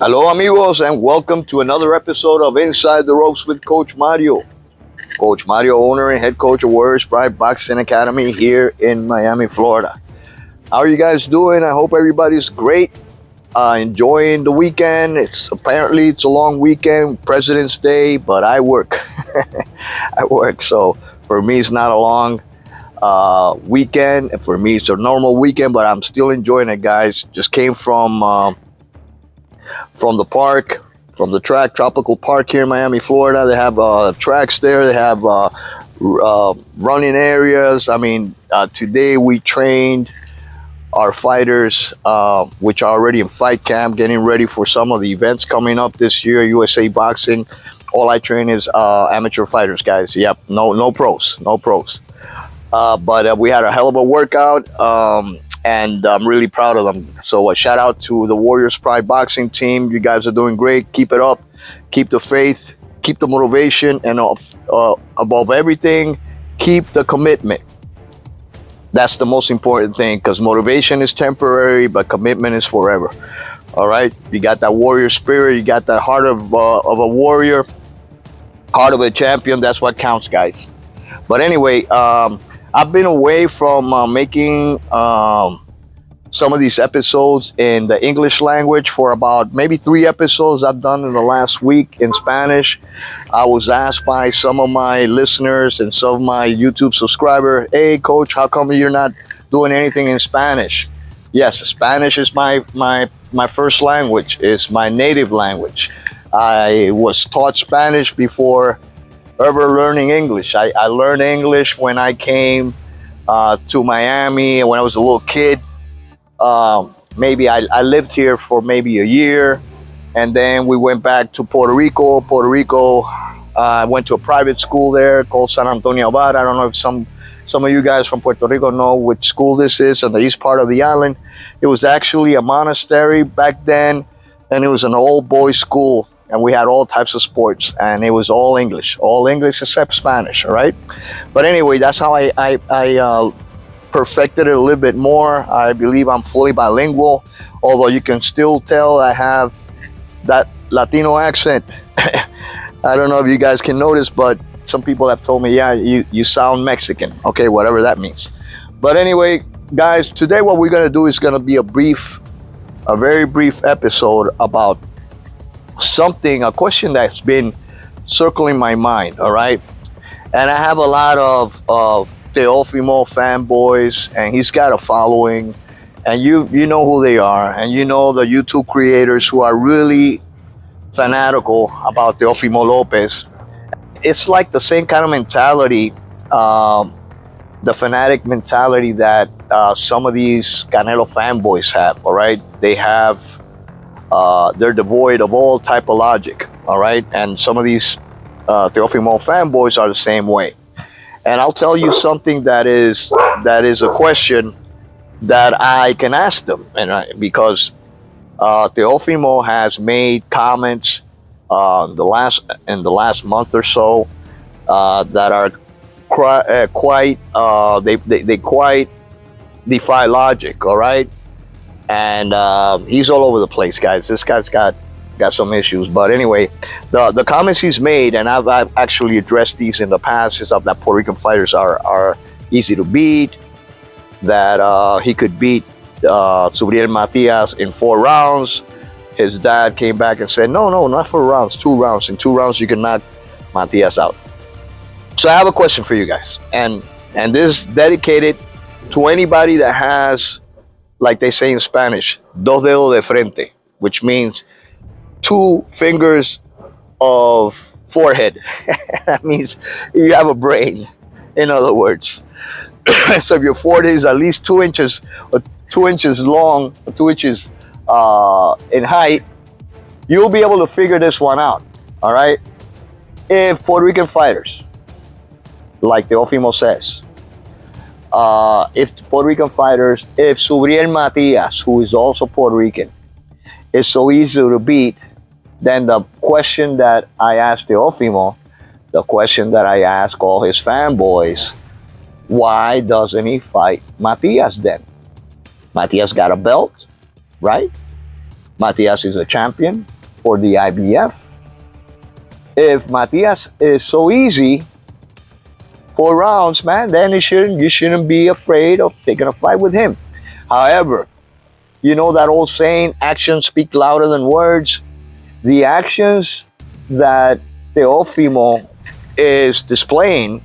Hello, amigos, and welcome to another episode of Inside the Ropes with Coach Mario. Coach Mario, owner and head coach of Warriors Pride Boxing Academy here in Miami, Florida. How are you guys doing? I hope everybody's great. Enjoying the weekend. It's a long weekend, President's Day, but I work. I work, so for me it's not a long weekend. For me it's a normal weekend, but I'm still enjoying it, guys. Just came from the park, from the track, Tropical Park here in Miami, Florida. They have tracks there. They have running areas. Today we trained our fighters, which are already in fight camp, getting ready for some of the events coming up this year, USA Boxing. All I train is amateur fighters, guys. Yep, no pros. But we had a hell of a workout. And I'm really proud of them. So a shout out to the Warriors Pride Boxing team. You guys are doing great. Keep it up. Keep the faith. Keep the motivation. And above everything, keep the commitment. That's the most important thing, because motivation is temporary, but commitment is forever. All right? You got that warrior spirit. You got that heart of a warrior, heart of a champion. That's what counts, guys. But anyway, I've been away from making some of these episodes in the English language for about maybe 3 episodes I've done in the last week in Spanish. I was asked by some of my listeners and some of my YouTube subscribers, "Hey, Coach, how come you're not doing anything in Spanish?" Yes, Spanish is my first language. It's my native language. I was taught Spanish before ever learning English. I learned English when I came to Miami when I was a little kid. Maybe I lived here for maybe a year, and then we went back to Puerto Rico. I went to a private school there called San Antonio Abad. I don't know if some of you guys from Puerto Rico know which school this is on the east part of the island. It was actually a monastery back then, and it was an old boys school. And we had all types of sports, and it was all English except Spanish, all right? But anyway, that's how I perfected it a little bit more. I believe I'm fully bilingual, although you can still tell I have that Latino accent. I don't know if you guys can notice, but some people have told me, yeah, you sound Mexican. Okay, whatever that means. But anyway, guys, today what we're gonna do is gonna be a very brief episode about a question that's been circling my mind, all right? And I have a lot of Teofimo fanboys, and he's got a following, and you know who they are, and you know the YouTube creators who are really fanatical about Teofimo Lopez. It's like the same kind of mentality, the fanatic mentality that some of these Canelo fanboys have, all right? They're devoid of all type of logic, all right? And some of these Teofimo fanboys are the same way. And I'll tell you something that is a question that I can ask them, because Teofimo has made comments in the last month or so that are quite defy logic, all right? And he's all over the place, guys. This guy's got some issues. But anyway, the comments he's made, and I've actually addressed these in the past, is that Puerto Rican fighters are easy to beat, that he could beat Subriel Matias in 4 rounds. His dad came back and said, no, not 4 rounds, 2 rounds. In 2 rounds, you can knock Matias out. So I have a question for you guys. And this is dedicated to anybody that has, like they say in Spanish, dos dedos de frente, which means 2 fingers of forehead. That means you have a brain, in other words. So if your forehead is at least 2 inches or 2 inches long, or 2 inches in height, you'll be able to figure this one out, all right? If Puerto Rican fighters, like Teofimo says, if Subriel Matias, who is also Puerto Rican, is so easy to beat, then the question that I asked Teofimo, the question that I ask all his fanboys, why doesn't he fight Matias then? Matias got a belt, right? Matias is a champion. for the IBF. If Matias is so easy 4 rounds, man, then you shouldn't be afraid of taking a fight with him. However, you know that old saying, actions speak louder than words. The actions that Teofimo is displaying,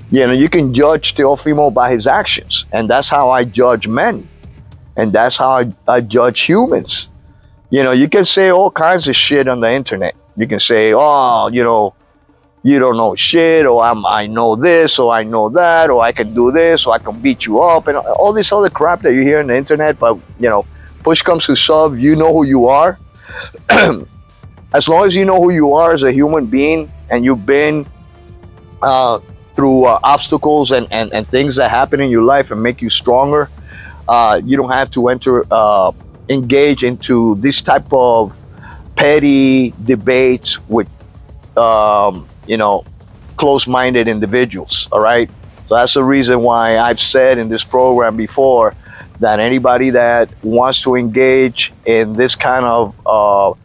you can judge Teofimo by his actions. And that's how I judge men. And that's how I judge humans. You can say all kinds of shit on the internet. You can say, oh, you don't know shit, or I know this, or I know that, or I can do this, or I can beat you up, and all this other crap that you hear on the internet. But, push comes to shove, you know who you are. As long as you know who you are as a human being, and you've been through obstacles and things that happen in your life and make you stronger, you don't have to engage into this type of petty debates with close-minded individuals. All right, so that's the reason why I've said in this program before that anybody that wants to engage in this kind of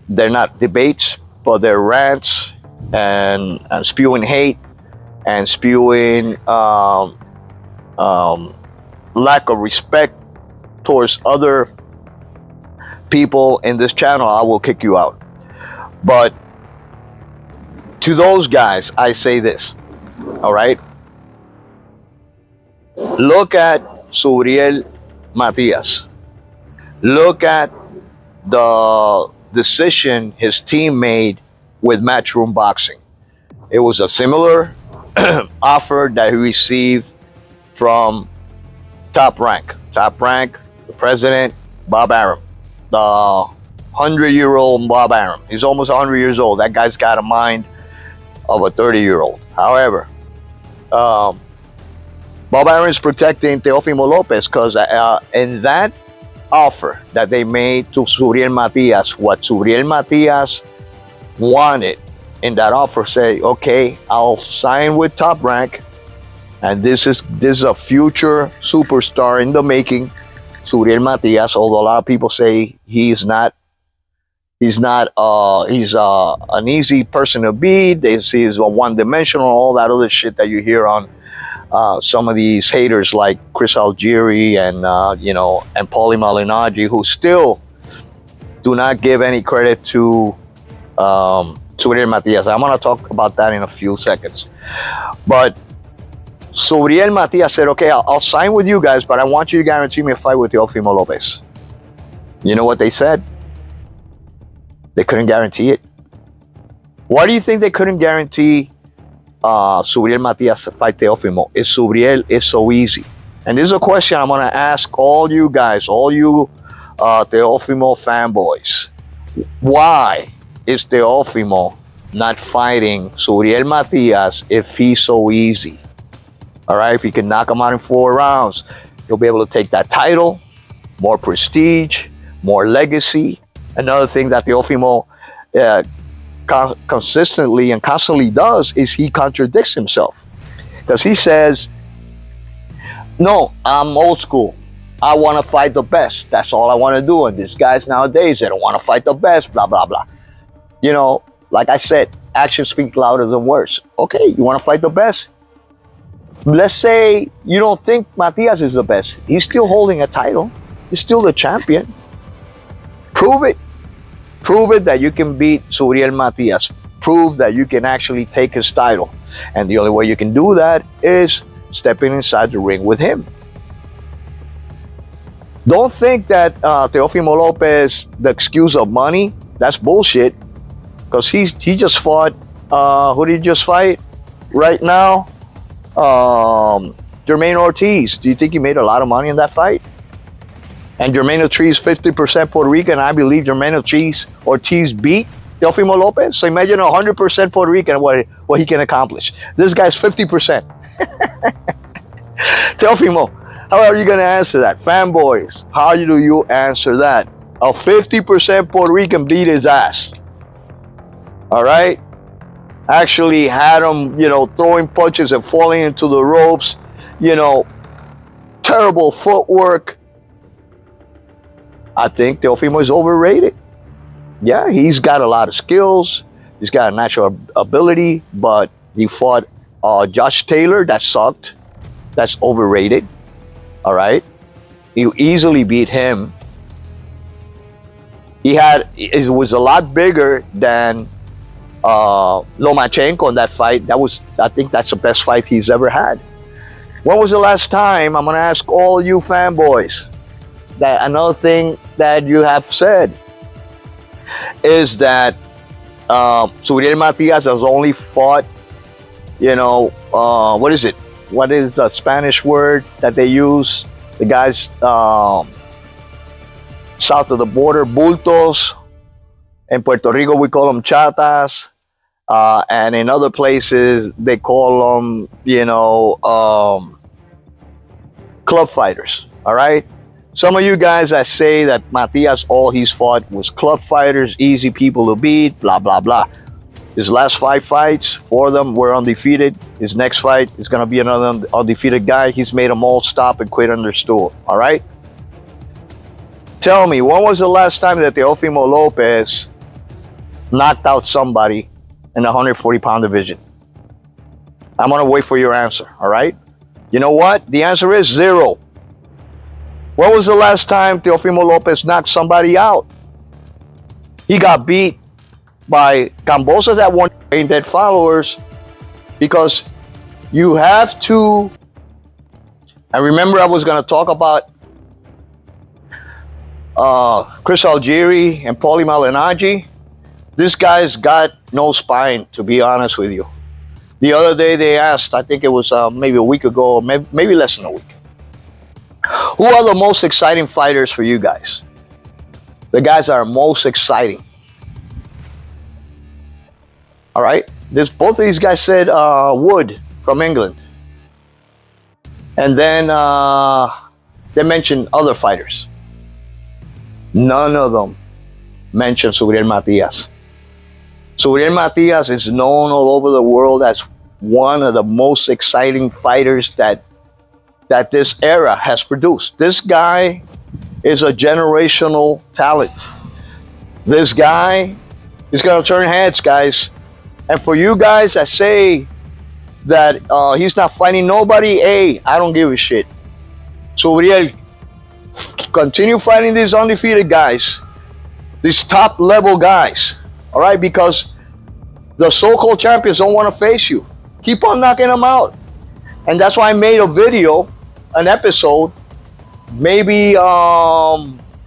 they're not debates, but they're rants and spewing hate and spewing lack of respect towards other people in this channel, I will kick you out. But to those guys, I say this, all right? Look at Suriel Matias. Look at the decision his team made with Matchroom Boxing. It was a similar offer that he received from Top Rank, the president, Bob Arum, the 100-year-old Bob Arum. He's almost 100 years old. That guy's got a mind of a 30-year-old. However, Bob Arum is protecting Teofimo Lopez because in that offer that they made to Suriel Matias, what Suriel Matias wanted in that offer, say, okay, I'll sign with Top Rank, and this is a future superstar in the making, Suriel Matias. Although a lot of people say he's an easy person to beat. He's a one-dimensional, all that other shit that you hear on some of these haters like Chris Algieri and Paulie Malignaggi, who still do not give any credit to Suriel Matias. I'm going to talk about that in a few seconds. But Suriel Matias said, okay, I'll sign with you guys, but I want you to guarantee me a fight with Teofimo Lopez. You know what they said? They couldn't guarantee it. Why do you think they couldn't guarantee Suriel Matias to fight Teofimo? Suriel is so easy. And this is a question I'm going to ask all you guys, all you Teofimo fanboys. Why is Teofimo not fighting Suriel Matias if he's so easy? All right, if he can knock him out in 4 rounds, he'll be able to take that title, more prestige, more legacy. Another thing that Teofimo consistently and constantly does is he contradicts himself. Because he says, no, I'm old school. I want to fight the best. That's all I want to do. And these guys nowadays, they don't want to fight the best, blah, blah, blah. Like I said, actions speak louder than words. Okay, you want to fight the best? Let's say you don't think Matias is the best. He's still holding a title. He's still the champion. Prove it. Prove it that you can beat Suriel Matias. Prove that you can actually take his title. And the only way you can do that is stepping inside the ring with him. Don't think that Teofimo Lopez, the excuse of money, that's bullshit. Because he just fought, who did he just fight right now? Jermaine Ortiz. Do you think he made a lot of money in that fight? And Jermaine Ortiz 50% Puerto Rican. I believe Jermaine Ortiz beat Teofimo Lopez. So imagine 100% Puerto Rican what he can accomplish. This guy's 50%. Teofimo, how are you going to answer that? Fanboys, how do you answer that? A 50% Puerto Rican beat his ass. All right? Actually had him, throwing punches and falling into the ropes, terrible footwork. I think Teofimo is overrated. Yeah, he's got a lot of skills. He's got a natural ability, but he fought Josh Taylor. That sucked. That's overrated. All right. You easily beat him. It was a lot bigger than Lomachenko in that fight. I think that's the best fight he's ever had. When was the last time, I'm going to ask all you fanboys, that another thing that you have said is that Suriel Matias has only fought, what is it? What is the Spanish word that they use? The guys south of the border, bultos. In Puerto Rico, we call them chatas. And in other places, they call them, club fighters. All right. Some of you guys that say that Matias, all he's fought was club fighters, easy people to beat, blah, blah, blah. His last 5 fights, 4 of them were undefeated. His next fight is going to be another undefeated guy. He's made them all stop and quit on their stool. All right. Tell me, when was the last time that Teofimo Lopez knocked out somebody in the 140-pound division? I'm going to wait for your answer, all right? You know what? The answer is 0. When was the last time Teofimo Lopez knocked somebody out? He got beat by Cambosa that one brain dead followers, because you have to, and remember I was going to talk about Chris Algieri and Paulie Malignaggi. This guy's got no spine, to be honest with you. The other day they asked, I think it was maybe a week ago, maybe less than a week, who are the most exciting fighters for you guys? The guys that are most exciting. All right. Both of these guys said Wood from England. And then they mentioned other fighters. None of them mentioned Suriel Matias. Suriel Matias is known all over the world as one of the most exciting fighters that this era has produced. This guy is a generational talent. This guy is going to turn heads, guys. And for you guys that say that he's not fighting nobody, hey, I don't give a shit. Suriel, continue fighting these undefeated guys, these top level guys, all right? Because the so-called champions don't want to face you. Keep on knocking them out. And that's why I made a video, an episode, maybe a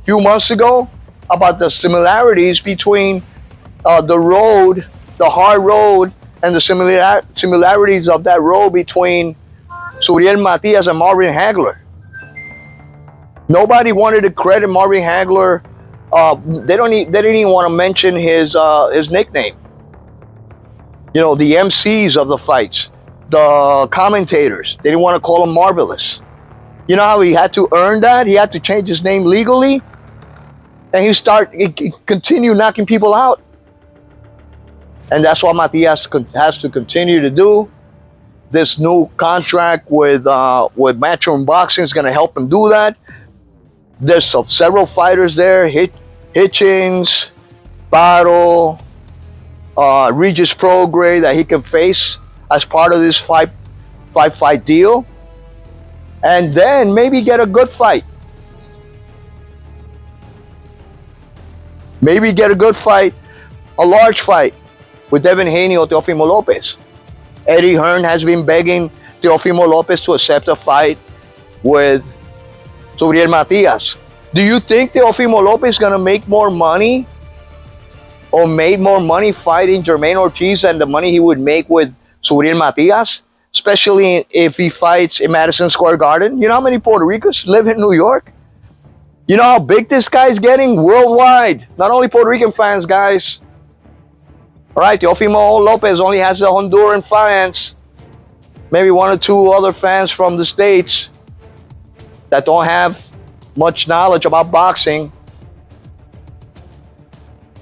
few months ago, about the similarities between the hard road, and the similarities of that road between Suriel Matias and Marvin Hagler. Nobody wanted to credit Marvin Hagler. They didn't even want to mention his nickname. The MCs of the fights, the commentators, they didn't want to call him Marvelous. You know how he had to earn that? He had to change his name legally, and he continued knocking people out. And that's what Matias has to continue to do. This new contract with Matchroom Boxing is going to help him do that. There's several fighters there, Hitchings, Battle, Regis Prograis, that he can face as part of this five fight deal. And then maybe get a good fight. Maybe get a good fight, a large fight, with Devin Haney or Teofimo Lopez. Eddie Hearns has been begging Teofimo Lopez to accept a fight with Suriel Matias. Do you think Teofimo Lopez is going to make more money, or made more money fighting Jermaine Ortiz than the money he would make with Suriel Matias? Especially if he fights in Madison Square Garden. You know how many Puerto Ricans live in New York? You know how big this guy's getting worldwide? Not only Puerto Rican fans, guys. All right, Teofimo Lopez only has the Honduran fans, maybe 1 or 2 other fans from the States that don't have much knowledge about boxing.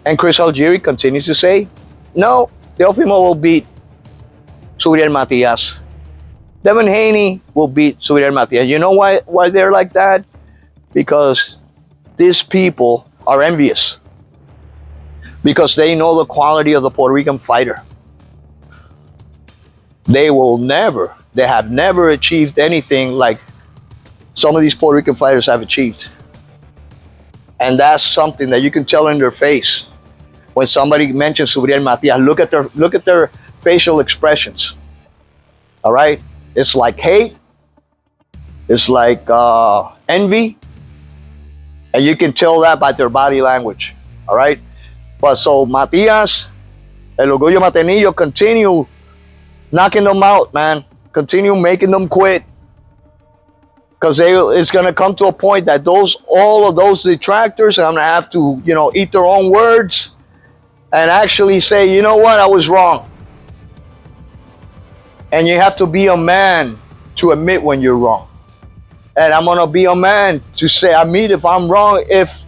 And Chris Algieri continues to say, no, Teofimo will beat Suriel Matias. Devin Haney will beat Suriel Matias. You know why they're like that? Because these people are envious. because they know the quality of the Puerto Rican fighter. They have never achieved anything like some of these Puerto Rican fighters have achieved. And that's something that you can tell in their face when somebody mentions Subriel Matias. Look at their facial expressions. All right, it's like hate, it's like envy, and you can tell that by their body language. All right, but so Matias, El Orgullo Matenillo, continue knocking them out, man. Continue making them quit. Because it's going to come to a point that all of those detractors are going to have to, eat their own words and actually say, you know what, I was wrong. And you have to be a man to admit when you're wrong. And I'm going to be a man to say, admit if I'm wrong, if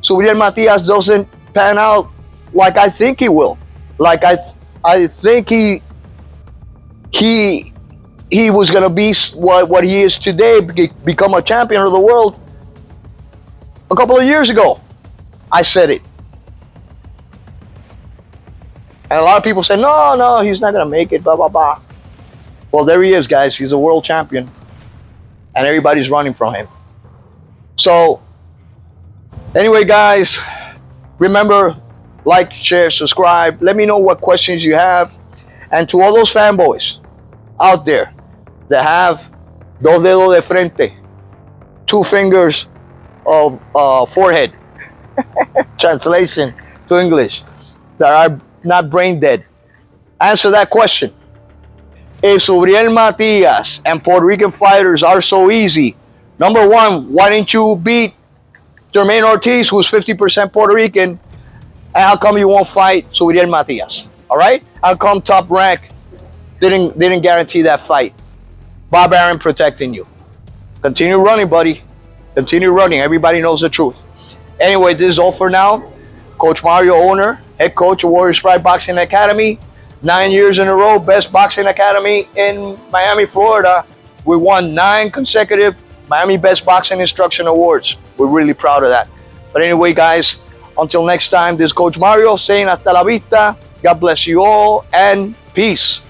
Subriel Matias doesn't pan out like I think he will. Like I think he was going to be what he is today, become a champion of the world a couple of years ago. I said it. And a lot of people say, no, he's not going to make it, blah, blah, blah. Well, there he is, guys. He's a world champion. And everybody's running from him. So, anyway, guys, remember, like, share, subscribe. Let me know what questions you have. And to all those fanboys out there that have dos dedos de frente, 2 fingers of forehead, translation to English, that are not brain dead, answer that question. If Subriel Matias and Puerto Rican fighters are so easy, number one, why didn't you beat Jermaine Ortiz, who's 50% Puerto Rican, and how come you won't fight Subriel Matias? All right? How come Top Rank didn't guarantee that fight? Bob Arum protecting you. Continue running, buddy. Continue running. Everybody knows the truth. Anyway, this is all for now. Coach Mario, owner, head coach of Warriors Pride Boxing Academy. 9 years in a row, best boxing academy in Miami, Florida. We won 9 consecutive Miami Best Boxing Instruction Awards. We're really proud of that. But anyway, guys, until next time, this is Coach Mario saying hasta la vista. God bless you all and peace.